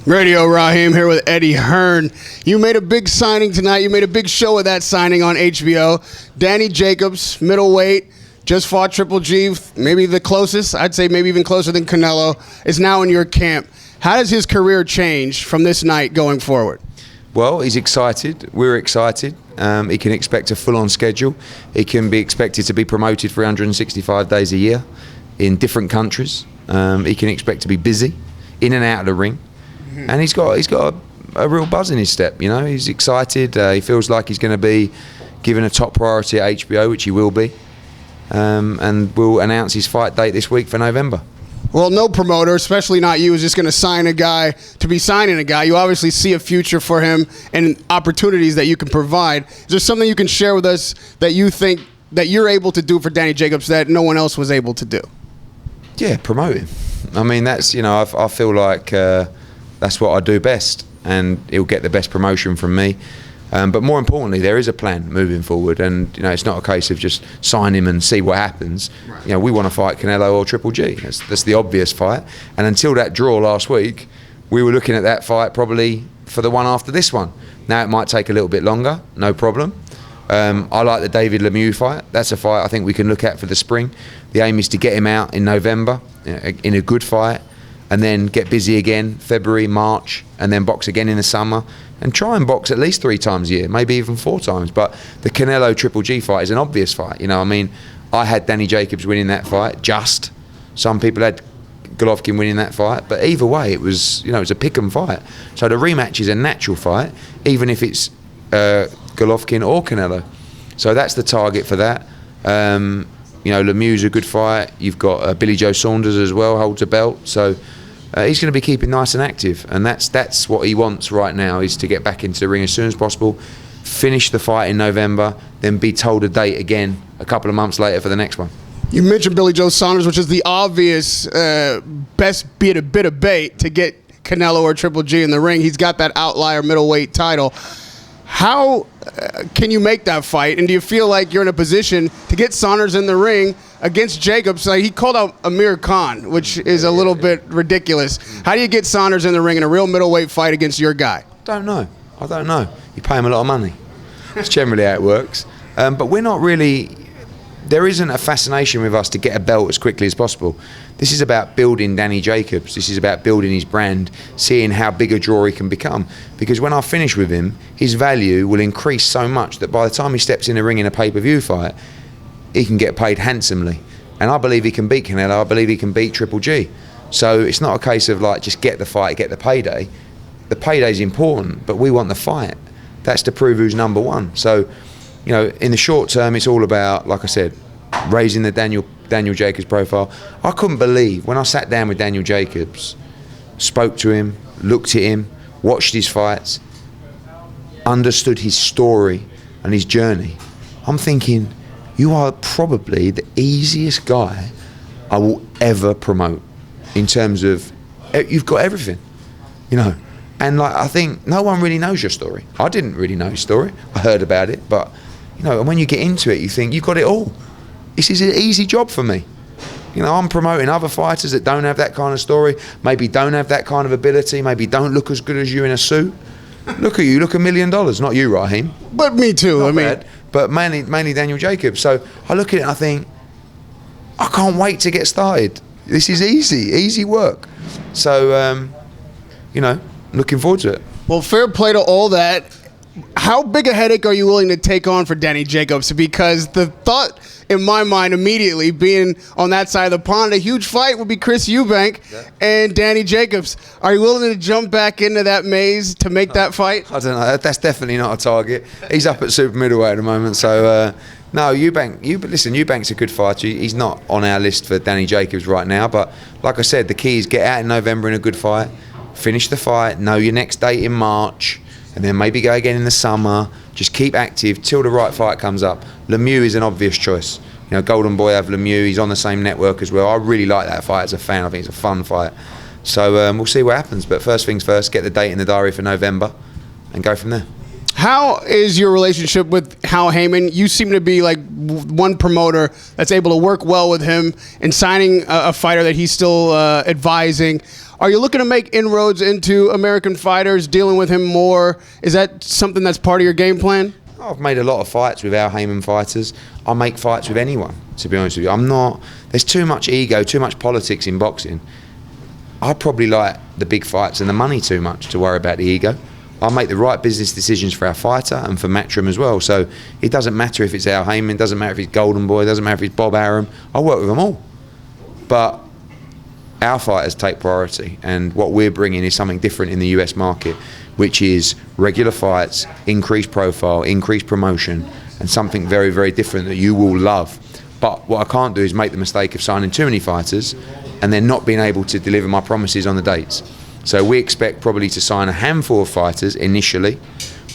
Radio Raheem here with Eddie Hearn. You made a big signing tonight. You made a big show of that signing on HBO. Danny Jacobs, middleweight, just fought Triple G, maybe the closest, I'd say maybe even closer than Canelo, is now in your camp. How does his career change from this night going forward? Well, he's excited. We're excited. He can expect a full-on schedule. He can be expected to be promoted 365 days a year in different countries. He can expect to be busy, in and out of the ring. And he's got a real buzz in his step, you know. He's excited. He feels like he's going to be given a top priority at HBO, which he will be. And we'll announce his fight date this week for November. Well, no promoter, especially not you, is just going to sign a guy to be signing a guy. You obviously see a future for him and opportunities that you can provide. Is there something you can share with us that you think that you're able to do for Danny Jacobs that no one else was able to do? Yeah, promote him. I mean, that's, you know, I feel like that's what I do best, and he'll get the best promotion from me. But more importantly, there is a plan moving forward, and you know, it's not a case of just sign him and see what happens. Right. You know, we want to fight Canelo or Triple G. That's the obvious fight. And until that draw last week, we were looking at that fight probably for the one after this one. Now it might take a little bit longer, no problem. I like the David Lemieux fight. That's a fight I think we can look at for the spring. The aim is to get him out in November in a good fight, and then get busy again February, March, and then box again in the summer, and try and box at least 3 times a year, maybe even 4 times. But the Canelo Triple G fight is an obvious fight. You know, I mean, I had Danny Jacobs winning that fight. Some people had Golovkin winning that fight, but either way, it was, you know, it was a pick'em fight. So the rematch is a natural fight, even if it's Golovkin or Canelo. So that's the target for that. You know, Lemieux's a good fight. You've got Billy Joe Saunders as well, holds a belt. So he's going to be keeping nice and active, and that's what he wants right now, is to get back into the ring as soon as possible, finish the fight in November, then be told a date again a couple of months later for the next one. You mentioned Billy Joe Saunders, which is the obvious best bit of bait to get Canelo or Triple G in the ring. He's got that outlier middleweight title. How can you make that fight, and do you feel like you're in a position to get Saunders in the ring against Jacobs? Like, he called out Amir Khan, which is a little bit ridiculous. How do you get Saunders in the ring in a real middleweight fight against your guy? I don't know. You pay him a lot of money. That's generally how it works. But we're not really... There isn't a fascination with us to get a belt as quickly as possible. This is about building Danny Jacobs. This is about building his brand, seeing how big a draw he can become. Because when I finish with him, his value will increase so much that by the time he steps in the ring in a pay-per-view fight, he can get paid handsomely. And I believe he can beat Canelo. I believe he can beat Triple G. So it's not a case of like, just get the fight, get the payday. The payday's important, but we want the fight. That's to prove who's number one. So, you know, in the short term, it's all about, like I said, raising the Daniel Jacobs profile. I couldn't believe when I sat down with Daniel Jacobs, spoke to him, looked at him, watched his fights, understood his story and his journey. I'm thinking, you are probably the easiest guy I will ever promote in terms of, you've got everything, you know. And like, I think no one really knows your story. I didn't really know his story. I heard about it, but you know, and when you get into it, you think you've got it all. This is an easy job for me. You know, I'm promoting other fighters that don't have that kind of story, maybe don't have that kind of ability, maybe don't look as good as you in a suit. Look at you, look $1 million. Not you, Raheem. But me too. Not bad, but mainly Daniel Jacobs. So I look at it and I think, I can't wait to get started. This is easy work. So, you know, looking forward to it. Well, fair play to all that. How big a headache are you willing to take on for Danny Jacobs? Because the thought in my mind immediately, being on that side of the pond, a huge fight would be Chris Eubank and Danny Jacobs. Are you willing to jump back into that maze to make that fight? I don't know. That's definitely not a target. He's up at super middleweight at the moment, so no, Eubank's a good fighter. He's not on our list for Danny Jacobs right now, but like I said, the key is get out in November in a good fight, finish the fight, know your next date in March, and then maybe go again in the summer. Just keep active till the right fight comes up. Lemieux is an obvious choice. You know, Golden Boy have Lemieux. He's on the same network as well. I really like that fight as a fan. I think it's a fun fight. So we'll see what happens. But first things first, get the date in the diary for November and go from there. How is your relationship with Hal Heyman? You seem to be like one promoter that's able to work well with him in signing a fighter that he's still advising. Are you looking to make inroads into American fighters, dealing with him more? Is that something that's part of your game plan? I've made a lot of fights with Al Heyman fighters. I make fights with anyone, to be honest with you. There's too much ego, too much politics in boxing. I probably like the big fights and the money too much to worry about the ego. I make the right business decisions for our fighter and for Matchroom as well. So it doesn't matter if it's Al Heyman, it doesn't matter if it's Golden Boy, it doesn't matter if it's Bob Arum. I work with them all. But our fighters take priority, and what we're bringing is something different in the US market, which is regular fights, increased profile, increased promotion, and something very, very different that you will love. But what I can't do is make the mistake of signing too many fighters and then not being able to deliver my promises on the dates. So we expect probably to sign a handful of fighters initially,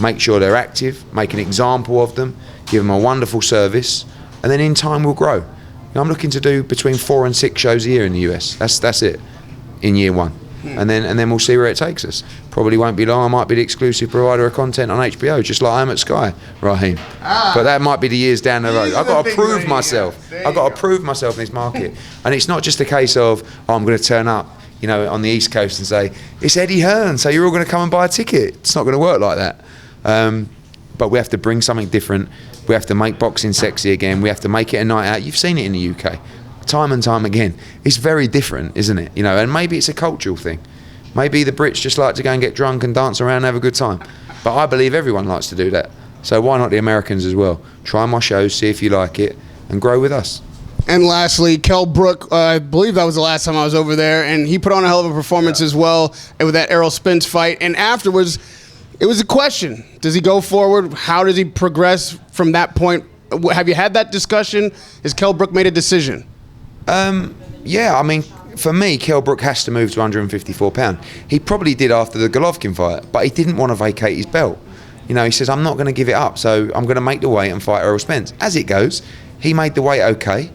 make sure they're active, make an example of them, give them a wonderful service, and then in time we'll grow. I'm looking to do between 4 and 6 shows a year in the US. That's it, in year one. And then we'll see where it takes us. Probably won't be long. I might be the exclusive provider of content on HBO, just like I am at Sky, Raheem. But that might be the years down the road. I've got to prove myself. I've got to prove myself in this market. And it's not just a case of, oh, I'm going to turn up, on the East Coast and say, it's Eddie Hearn, so you're all going to come and buy a ticket. It's not going to work like that. But we have to bring something different. We have to make boxing sexy again. We have to make it a night out. You've seen it in the UK. Time and time again. It's very different, isn't it? And maybe it's a cultural thing. Maybe the Brits just like to go and get drunk and dance around and have a good time. But I believe everyone likes to do that. So why not the Americans as well? Try my shows, see if you like it, and grow with us. And lastly, Kell Brook, I believe that was the last time I was over there, and he put on a hell of a performance as well with that Errol Spence fight. And afterwards, it was a question. Does he go forward? How does he progress from that point? Have you had that discussion? Has Kell Brook made a decision? For me, Kell Brook has to move to 154 pound. He probably did after the Golovkin fight, but he didn't want to vacate his belt. He says, I'm not going to give it up, so I'm going to make the weight and fight Errol Spence. As it goes, he made the weight okay,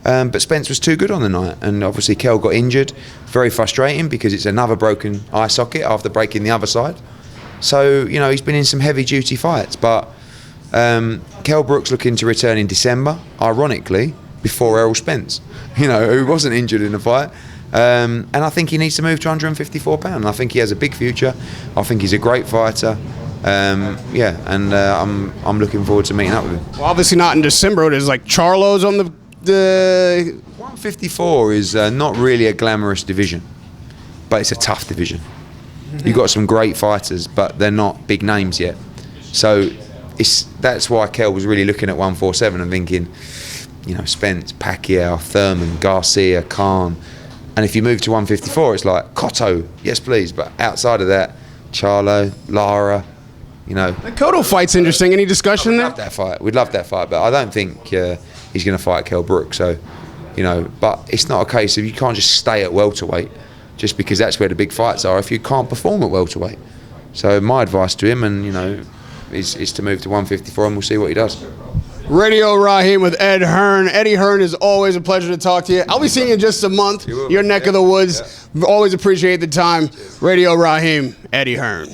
but Spence was too good on the night, and obviously Kell got injured. Very frustrating because it's another broken eye socket after breaking the other side. So, he's been in some heavy-duty fights, but Kell Brook's looking to return in December, ironically, before Errol Spence, who wasn't injured in the fight. And I think he needs to move to 154 pound. I think he has a big future. I think he's a great fighter. I'm looking forward to meeting up with him. Well, obviously not in December. There's like Charlo's on the 154 is not really a glamorous division, but it's a tough division. You've got some great fighters, but they're not big names yet. So that's why Kell was really looking at 147 and thinking, Spence, Pacquiao, Thurman, Garcia, Khan. And if you move to 154, it's like Cotto, yes please. But outside of that, Charlo, Lara, The Cotto fight's interesting. Any discussion there? We'd love that fight, but I don't think he's going to fight Kell Brook. So, but it's not a case of you can't just stay at welterweight just because that's where the big fights are if you can't perform at welterweight. So my advice to him, is to move to 154, and we'll see what he does. Radio Raheem with Ed Hearn. Eddie Hearn, is always a pleasure to talk to you. I'll be seeing you in just a month. Your neck of the woods. Always appreciate the time. Radio Raheem, Eddie Hearn.